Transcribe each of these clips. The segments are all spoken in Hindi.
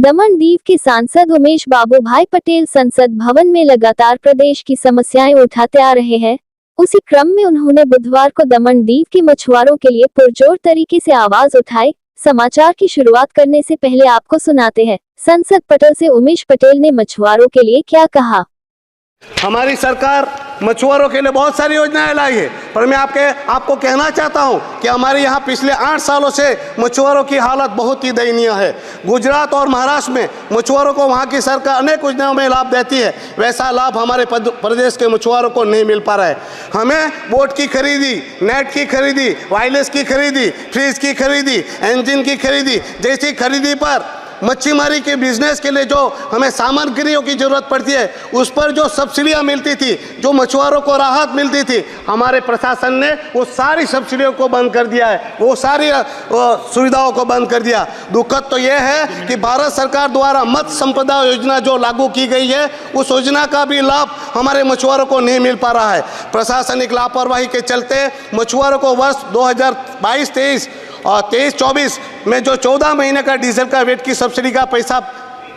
दमन दीव के सांसद उमेश बाबू भाई पटेल संसद भवन में लगातार प्रदेश की समस्याएं उठाते आ रहे हैं। उसी क्रम में उन्होंने बुधवार को दमन दीव के मछुआरों के लिए पुरजोर तरीके से आवाज उठाई। समाचार की शुरुआत करने से पहले आपको सुनाते हैं संसद पटल से उमेश पटेल ने मछुआरों के लिए क्या कहा। हमारी सरकार मछुआरों के लिए बहुत सारी योजनाएं लाई है, पर मैं आपको कहना चाहता हूं कि हमारे यहां पिछले 8 सालों से मछुआरों की हालत बहुत ही दयनीय है। गुजरात और महाराष्ट्र में मछुआरों को वहां की सरकार अनेक योजनाओं में लाभ देती है, वैसा लाभ हमारे प्रदेश के मछुआरों को नहीं मिल पा रहा है। हमें बोट की खरीदी, नेट की खरीदी, वायरलेस की खरीदी, फ्रिज की खरीदी, इंजन की खरीदी जैसी खरीदी पर मच्छीमारी के बिजनेस के लिए जो हमें सामग्रियों की जरूरत पड़ती है उस पर जो सब्सिडियां मिलती थी, जो मछुआरों को राहत मिलती थी, हमारे प्रशासन ने वो सारी सब्सिडियों को बंद कर दिया है, वो सारी सुविधाओं को बंद कर दिया। दुखद तो यह है कि भारत सरकार द्वारा मत्स्य संपदा योजना जो लागू की गई है उस योजना का भी लाभ हमारे मछुआरों को नहीं मिल पा रहा है। प्रशासनिक लापरवाही के चलते मछुआरों को वर्ष 2022-23 और 23-24 में जो 14 महीने का डीजल का वेट की सब्सिडी का पैसा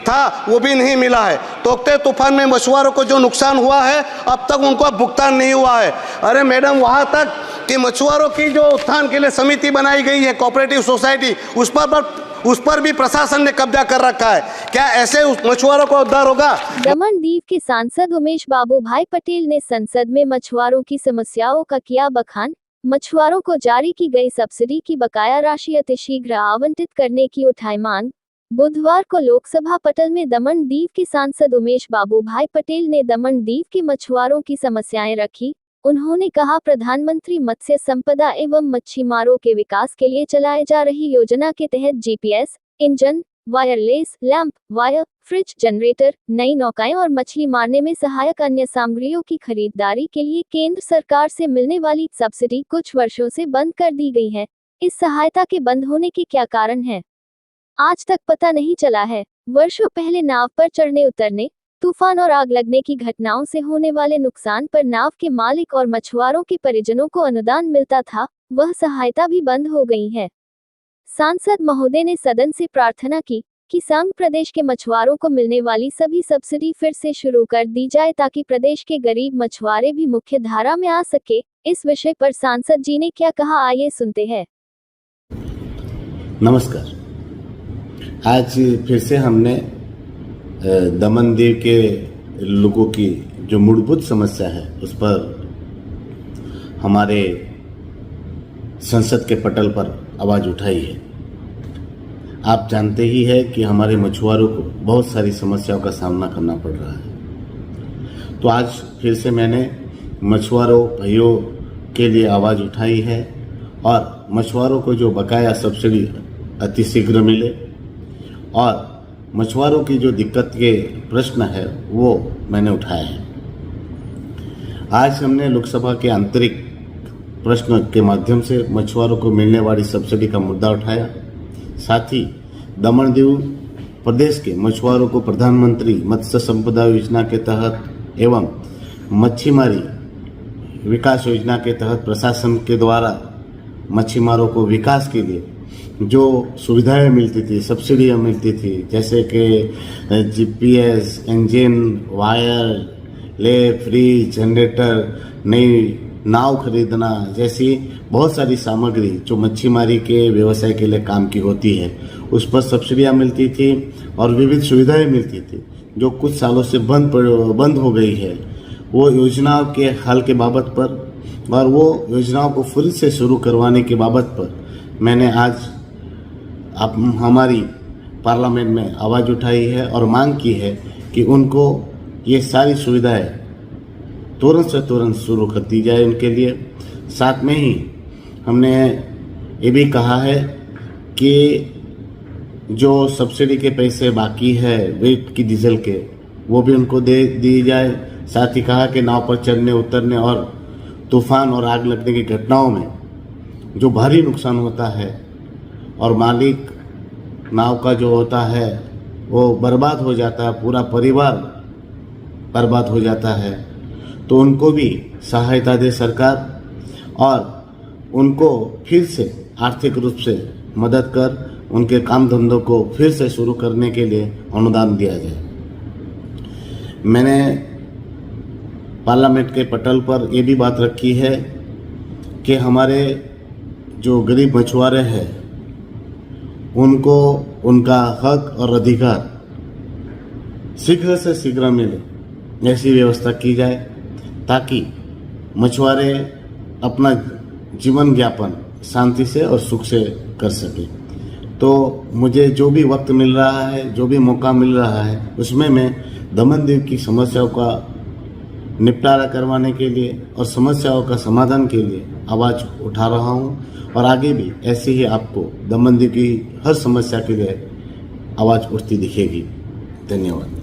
था वो भी नहीं मिला है। तोकते तूफान में मछुआरों को जो नुकसान हुआ है अब तक उनको भुगतान नहीं हुआ है। अरे मैडम, वहाँ तक कि मछुआरों की जो उत्थान के लिए समिति बनाई गई है, कोऑपरेटिव सोसाइटी, उस पर भी प्रशासन ने कब्जा कर रखा है। क्या ऐसे मछुआरों को उद्धार होगा? दमन दीव के सांसद उमेश बाबू भाई पटेल ने संसद में मछुआरों की समस्याओं का किया बखान। मछुआरों को जारी की गई सब्सिडी की बकाया राशि अतिशीघ्र आवंटित करने की उठाई मांग। बुधवार को लोकसभा पटल में दमन दीव के सांसद उमेश बाबू भाई पटेल ने दमन दीव के मछुआरों की समस्याएं रखी। उन्होंने कहा, प्रधानमंत्री मत्स्य संपदा एवं मच्छीमारों के विकास के लिए चलाए जा रही योजना के तहत GPS, engine, wireless lamp, wire, fridge, generator, नई नौकाएं और मछली मारने में सहायक अन्य सामग्रियों की खरीदारी के लिए केंद्र सरकार से मिलने वाली सब्सिडी कुछ वर्षों से बंद कर दी गई है। इस सहायता के बंद होने के क्या कारण है, आज तक पता नहीं चला है। वर्षों पहले नाव पर चढ़ने उतरने, तूफान और आग लगने की घटनाओं से होने वाले नुकसान पर नाव के मालिक और मछुआरों के परिजनों को अनुदान मिलता था, वह सहायता भी बंद हो गई है। सांसद महोदय ने सदन से प्रार्थना की कि संघ प्रदेश के मछुआरों को मिलने वाली सभी सब्सिडी फिर से शुरू कर दी जाए ताकि प्रदेश के गरीब मछुआरे भी मुख्य धारा में आ सके। इस विषय पर सांसद जी ने क्या कहा, आइए सुनते हैं। नमस्कार। आज फिर से हमने दमन दीव के लोगों की जो मूलभूत समस्या है उस पर हमारे संसद के पटल पर आवाज़ उठाई है। आप जानते ही है कि हमारे मछुआरों को बहुत सारी समस्याओं का सामना करना पड़ रहा है, तो आज फिर से मैंने मछुआरों भाइयों के लिए आवाज़ उठाई है और मछुआरों को जो बकाया सब्सिडी अतिशीघ्र मिले और मछुआरों की जो दिक्कत के प्रश्न है वो मैंने उठाया है। आज हमने लोकसभा के आंतरिक प्रश्न के माध्यम से मछुआरों को मिलने वाली सब्सिडी का मुद्दा उठाया। साथ ही दमन दीव प्रदेश के मछुआरों को प्रधानमंत्री मत्स्य संपदा योजना के तहत एवं मच्छीमारी विकास योजना के तहत प्रशासन के द्वारा मच्छीमारों को विकास के लिए जो सुविधाएं मिलती थी, सब्सिडियां मिलती थी, जैसे कि जीपीएस, इंजन, वायर, ले, फ्रिज, जनरेटर, नई नाव खरीदना जैसी बहुत सारी सामग्री जो मच्छीमारी के व्यवसाय के लिए काम की होती है, उस पर सब्सिडियां मिलती थी और विविध सुविधाएं मिलती थी जो कुछ सालों से बंद हो गई है। वो योजनाओं के हल के बाबत पर और वो योजनाओं को फिर से शुरू करवाने के बाबत पर मैंने आज हमारी पार्लियामेंट में आवाज़ उठाई है और मांग की है कि उनको ये सारी सुविधाएं तुरंत से तुरंत शुरू कर दी जाए उनके लिए। साथ में ही हमने ये भी कहा है कि जो सब्सिडी के पैसे बाकी है वेट की डीजल के, वो भी उनको दे दी जाए। साथ ही कहा कि नाव पर चढ़ने उतरने और तूफान और आग लगने की घटनाओं में जो भारी नुकसान होता है और मालिक नाव का जो होता है वो बर्बाद हो जाता है, पूरा परिवार बर्बाद हो जाता है, तो उनको भी सहायता दे सरकार और उनको फिर से आर्थिक रूप से मदद कर उनके काम धंधों को फिर से शुरू करने के लिए अनुदान दिया जाए। मैंने पार्लियामेंट के पटल पर ये भी बात रखी है कि हमारे जो गरीब मछुआरे हैं उनको उनका हक और अधिकार शीघ्र से शीघ्र मिले, ऐसी व्यवस्था की जाए ताकि मछुआरे अपना जीवन यापन शांति से और सुख से कर सके। तो मुझे जो भी वक्त मिल रहा है, जो भी मौका मिल रहा है, उसमें मैं दमन-दीव की समस्याओं का निपटारा करवाने के लिए और समस्याओं का समाधान के लिए आवाज़ उठा रहा हूँ और आगे भी ऐसे ही आपको दमन-दीव की हर समस्या के लिए आवाज़ उठती दिखेगी। धन्यवाद।